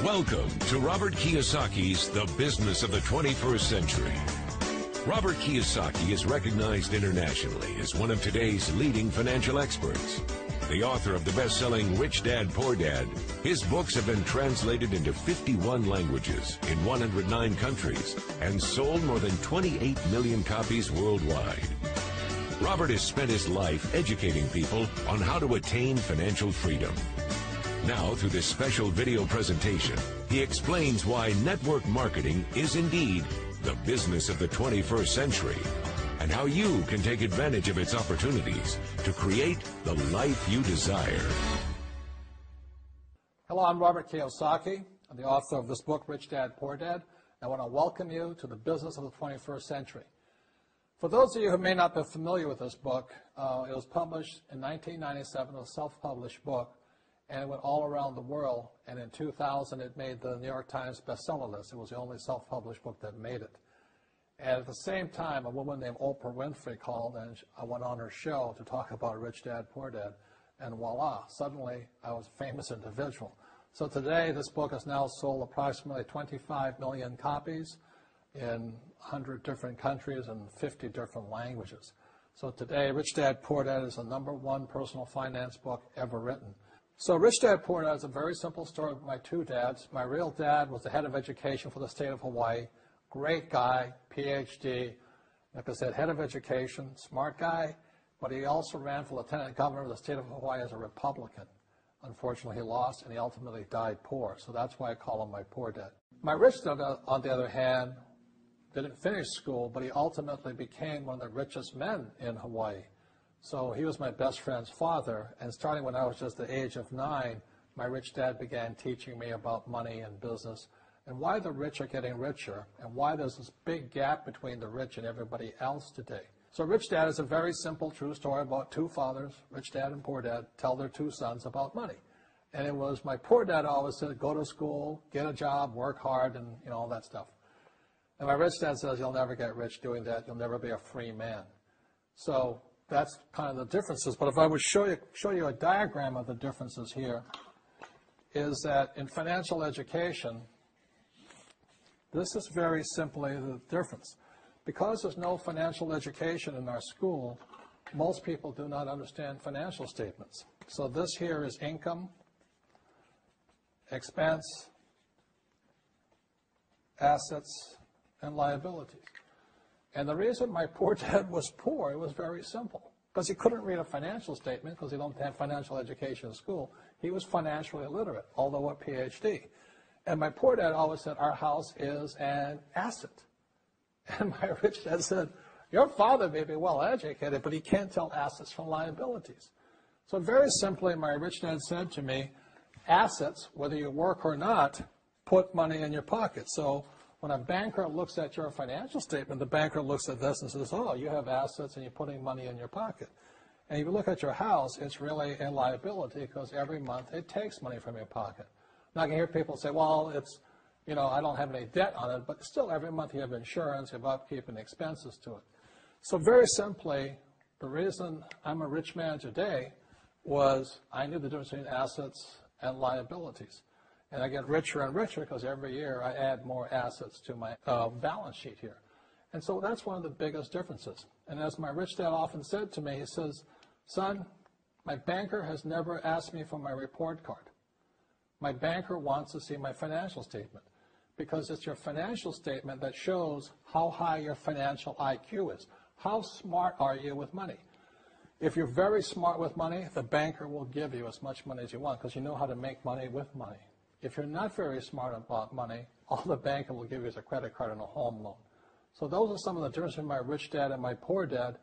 Welcome to Robert Kiyosaki's The Business of the 21st Century. Robert Kiyosaki is recognized internationally as one of today's leading financial experts. The author of the best-selling Rich Dad, Poor Dad, his books have been translated into 51 languages in 109 countries and sold more than 28 million copies worldwide. Robert has spent his life educating people on how to attain financial freedom. Now, through this special video presentation, he explains why network marketing is indeed the business of the 21st century, and how you can take advantage of its opportunities to create the life you desire. Hello, I'm Robert Kiyosaki. I'm the author of this book, Rich Dad, Poor Dad. I want to welcome you to the business of the 21st century. For those of you who may not be familiar with this book, it was published in 1997, a self-published book, and it went all around the world, and in 2000 it made the New York Times bestseller list. It was the only self-published book that made it. And at the same time, a woman named Oprah Winfrey called, and I went on her show to talk about Rich Dad, Poor Dad, and voila, suddenly I was a famous individual. So today, this book has now sold approximately 25 million copies in 100 different countries and 50 different languages. So today, Rich Dad, Poor Dad is the #1 personal finance book ever written. So Rich Dad, Poor Dad is a very simple story of my two dads. My real dad was the head of education for the state of Hawaii. Great guy, PhD, like I said, head of education, smart guy, but he also ran for lieutenant governor of the state of Hawaii as a Republican. Unfortunately, he lost, and he ultimately died poor, so that's why I call him my poor dad. My rich dad, on the other hand, didn't finish school, but he ultimately became one of the richest men in Hawaii. So he was my best friend's father, and starting when I was just the age of 9, my rich dad began teaching me about money and business and why the rich are getting richer and why there's this big gap between the rich and everybody else today. So Rich Dad is a very simple, true story about two fathers, Rich Dad and Poor Dad, tell their two sons about money. And it was my poor dad always said, go to school, get a job, work hard, and all that stuff. And my rich dad says, you'll never get rich doing that. You'll never be a free man. So that's kind of the differences. But if I would show you a diagram of the differences here, is that in financial education, this is very simply the difference. Because there's no financial education in our school, most people do not understand financial statements. So this here is income, expense, assets, and liabilities. And the reason my poor dad was poor, it was very simple. Because he couldn't read a financial statement because he didn't have financial education in school. He was financially illiterate, although a PhD. And my poor dad always said, our house is an asset. And my rich dad said, your father may be well educated, but he can't tell assets from liabilities. So very simply, my rich dad said to me, assets, whether you work or not, put money in your pocket. So when a banker looks at your financial statement, the banker looks at this and says, oh, you have assets and you're putting money in your pocket. And if you look at your house, it's really a liability because every month it takes money from your pocket. Now I can hear people say, well, it's, I don't have any debt on it, but still every month you have insurance, you have upkeep and expenses to it. So very simply, the reason I'm a rich man today was I knew the difference between assets and liabilities. And I get richer and richer because every year I add more assets to my balance sheet here. And so that's one of the biggest differences. And as my rich dad often said to me, he says, son, my banker has never asked me for my report card. My banker wants to see my financial statement because it's your financial statement that shows how high your financial IQ is. How smart are you with money? If you're very smart with money, the banker will give you as much money as you want because you know how to make money with money. If you're not very smart about money, all the banker will give you is a credit card and a home loan. So those are some of the differences between my rich dad and my poor dad.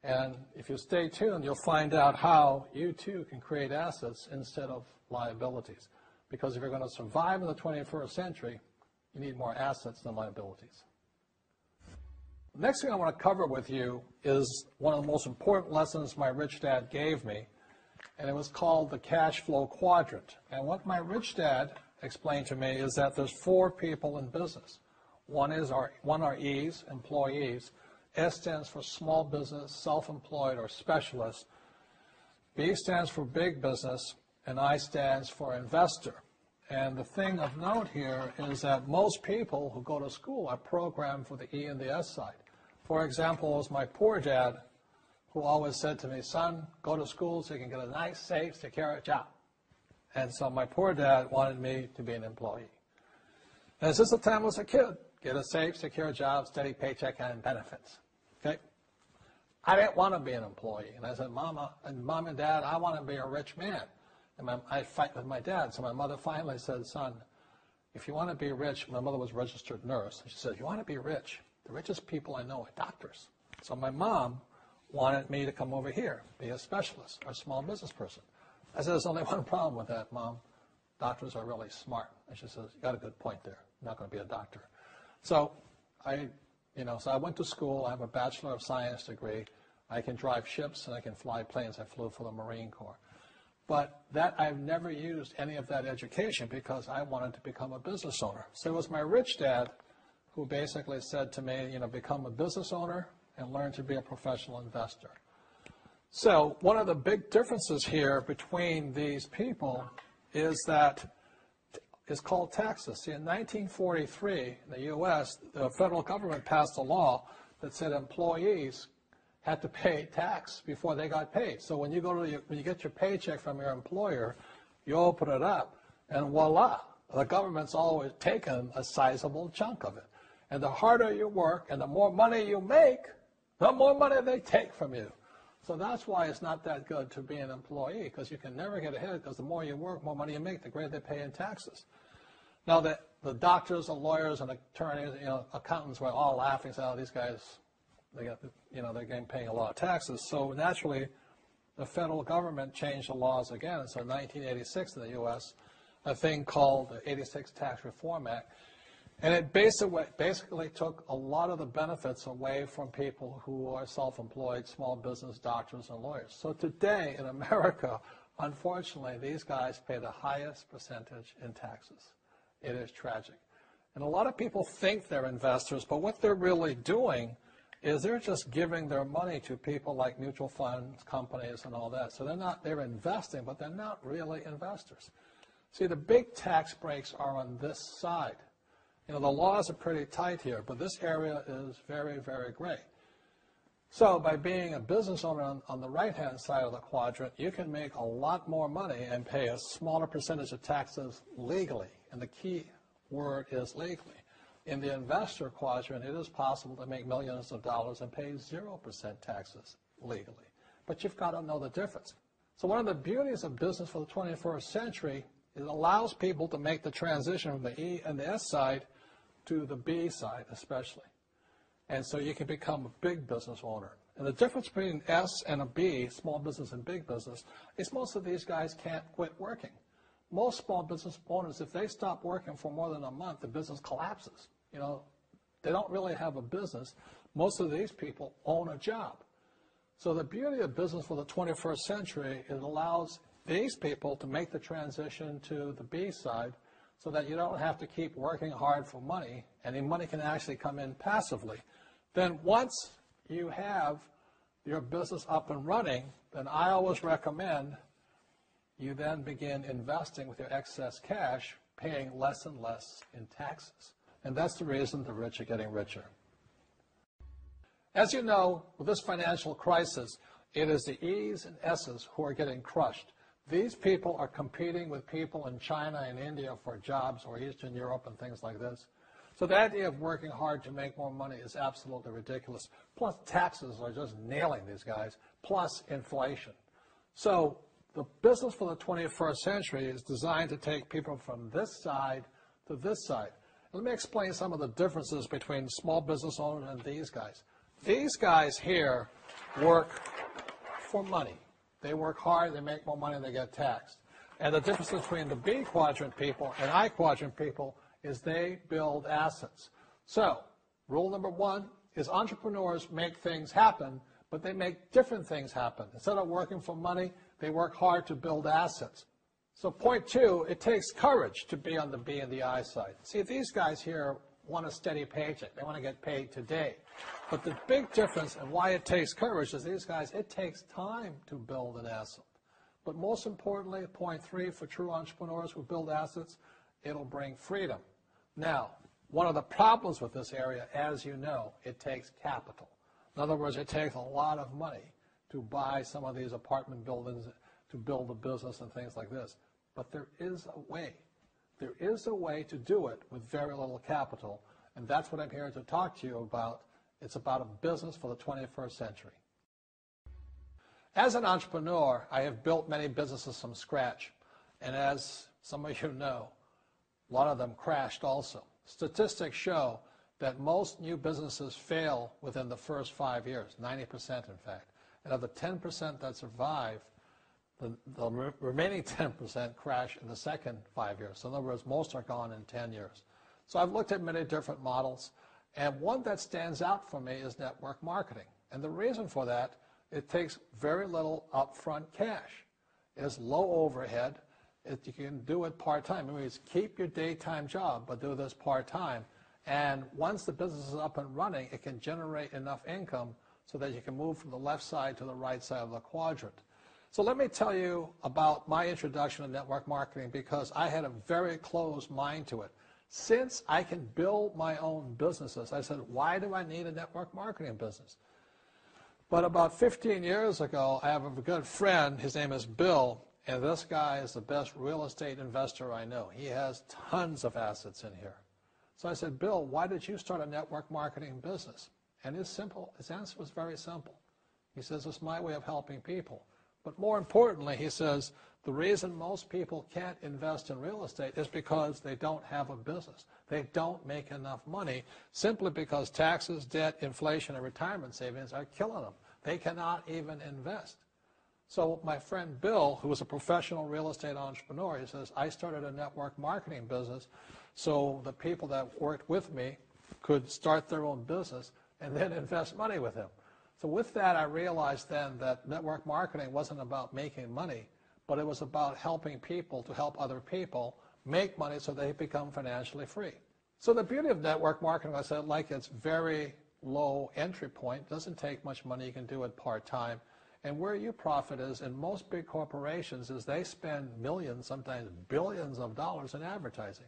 And if you stay tuned, you'll find out how you too can create assets instead of liabilities. Because if you're going to survive in the 21st century, you need more assets than liabilities. The next thing I want to cover with you is one of the most important lessons my rich dad gave me, and it was called the cash flow quadrant. And what my rich dad explained to me is that there's 4 people in business. One are E's, employees. S stands for small business, self-employed, or specialist. B stands for big business, and I stands for investor. And the thing of note here is that most people who go to school are programmed for the E and the S side. For example, it was my poor dad who always said to me, son, go to school so you can get a nice, safe, secure job. And so my poor dad wanted me to be an employee. And since the time I was a kid, get a safe, secure job, steady paycheck, and benefits. Okay? I didn't want to be an employee. And I said, Mom and Dad, I want to be a rich man. And I fight with my dad. So my mother finally said, son, if you want to be rich, my mother was a registered nurse. And she said, if you want to be rich, the richest people I know are doctors. So my mom wanted me to come over here, be a specialist or a small business person. I said, there's only one problem with that, Mom. Doctors are really smart. And she says, you got a good point there. I'm not going to be a doctor. So I went to school. I have a Bachelor of Science degree. I can drive ships and I can fly planes. I flew for the Marine Corps. But I've never used any of that education because I wanted to become a business owner. So it was my rich dad who basically said to me, become a business owner and learn to be a professional investor. So one of the big differences here between these people is that it's called taxes. See, in 1943, in the U.S., the federal government passed a law that said employees had to pay tax before they got paid. So when you get your paycheck from your employer, you open it up, and voila, the government's always taken a sizable chunk of it. And the harder you work and the more money you make, the more money they take from you. So that's why it's not that good to be an employee, because you can never get ahead, because the more you work, more money you make, the greater they pay in taxes. Now, the doctors and lawyers and attorneys, accountants were all laughing, saying, oh, these guys, they're getting paying a lot of taxes. So naturally, the federal government changed the laws again. So in 1986 in the U.S., a thing called the 86 Tax Reform Act, and it basically took a lot of the benefits away from people who are self-employed, small business, doctors, and lawyers. So today in America, unfortunately, these guys pay the highest percentage in taxes. It is tragic. And a lot of people think they're investors, but what they're really doing is they're just giving their money to people like mutual funds, companies, and all that. So they're investing, but they're not really investors. See, the big tax breaks are on this side. The laws are pretty tight here, but this area is very, very gray. So by being a business owner on the right-hand side of the quadrant, you can make a lot more money and pay a smaller percentage of taxes legally. And the key word is legally. In the investor quadrant, it is possible to make millions of dollars and pay 0% taxes legally. But you've got to know the difference. So one of the beauties of business for the 21st century is it allows people to make the transition from the E and the S side to the B side especially. And so you can become a big business owner. And the difference between S and a B, small business and big business, is most of these guys can't quit working. Most small business owners, if they stop working for more than a month, the business collapses. They don't really have a business. Most of these people own a job. So the beauty of business for the 21st century is it allows these people to make the transition to the B side so that you don't have to keep working hard for money, and the money can actually come in passively. Then once you have your business up and running, then I always recommend you then begin investing with your excess cash, paying less and less in taxes. And that's the reason the rich are getting richer. As you know, with this financial crisis, it is the E's and S's who are getting crushed. These people are competing with people in China and India for jobs, or Eastern Europe and things like this. So the idea of working hard to make more money is absolutely ridiculous. Plus taxes are just nailing these guys, plus inflation. So the business for the 21st century is designed to take people from this side to this side. Let me explain some of the differences between small business owners and these guys. These guys here work for money. They work hard, they make more money, they get taxed. And the difference between the B quadrant people and I quadrant people is they build assets. So, rule number one is entrepreneurs make things happen, but they make different things happen. Instead of working for money, they work hard to build assets. So point two, it takes courage to be on the B and the I side. See, these guys here want a steady paycheck. They want to get paid today. But the big difference and why it takes courage is these guys, it takes time to build an asset. But most importantly, point three for true entrepreneurs who build assets, it'll bring freedom. Now, one of the problems with this area, as you know, it takes capital. In other words, it takes a lot of money to buy some of these apartment buildings, to build a business and things like this. But there is a way. There is a way to do it with very little capital, and that's what I'm here to talk to you about. It's about a business for the 21st century. As an entrepreneur, I have built many businesses from scratch, and as some of you know, a lot of them crashed also. Statistics show that most new businesses fail within the first 5 years, 90% in fact. And of the 10% that survive, the remaining 10% crash in the second 5 years. So in other words, most are gone in 10 years. So I've looked at many different models, and one that stands out for me is network marketing. And the reason for that, it takes very little upfront cash. It's low overhead. You can do it part-time. It means keep your daytime job, but do this part-time. And once the business is up and running, it can generate enough income so that you can move from the left side to the right side of the quadrant. So let me tell you about my introduction to network marketing, because I had a very closed mind to it. Since I can build my own businesses, I said, why do I need a network marketing business? But about 15 years ago, I have a good friend, his name is Bill, and this guy is the best real estate investor I know. He has tons of assets in here. So I said, Bill, why did you start a network marketing business? And his answer was very simple. He says, it's my way of helping people. But more importantly, he says, the reason most people can't invest in real estate is because they don't have a business. They don't make enough money simply because taxes, debt, inflation, and retirement savings are killing them. They cannot even invest. So my friend Bill, who was a professional real estate entrepreneur, he says, I started a network marketing business so the people that worked with me could start their own business and then invest money with him. So with that, I realized then that network marketing wasn't about making money, but it was about helping people to help other people make money so they become financially free. So the beauty of network marketing, I said, like it's very low entry point, doesn't take much money, you can do it part-time. And where you profit is in most big corporations is they spend millions, sometimes billions of dollars in advertising.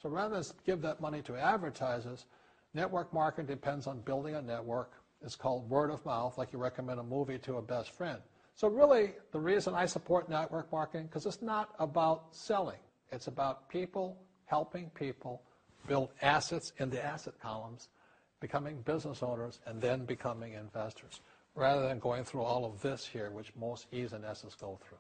So rather than give that money to advertisers, network marketing depends on building a network. It's called word of mouth, like you recommend a movie to a best friend. So really, the reason I support network marketing, because it's not about selling. It's about people helping people build assets in the asset columns, becoming business owners, and then becoming investors, rather than going through all of this here, which most E's and S's go through.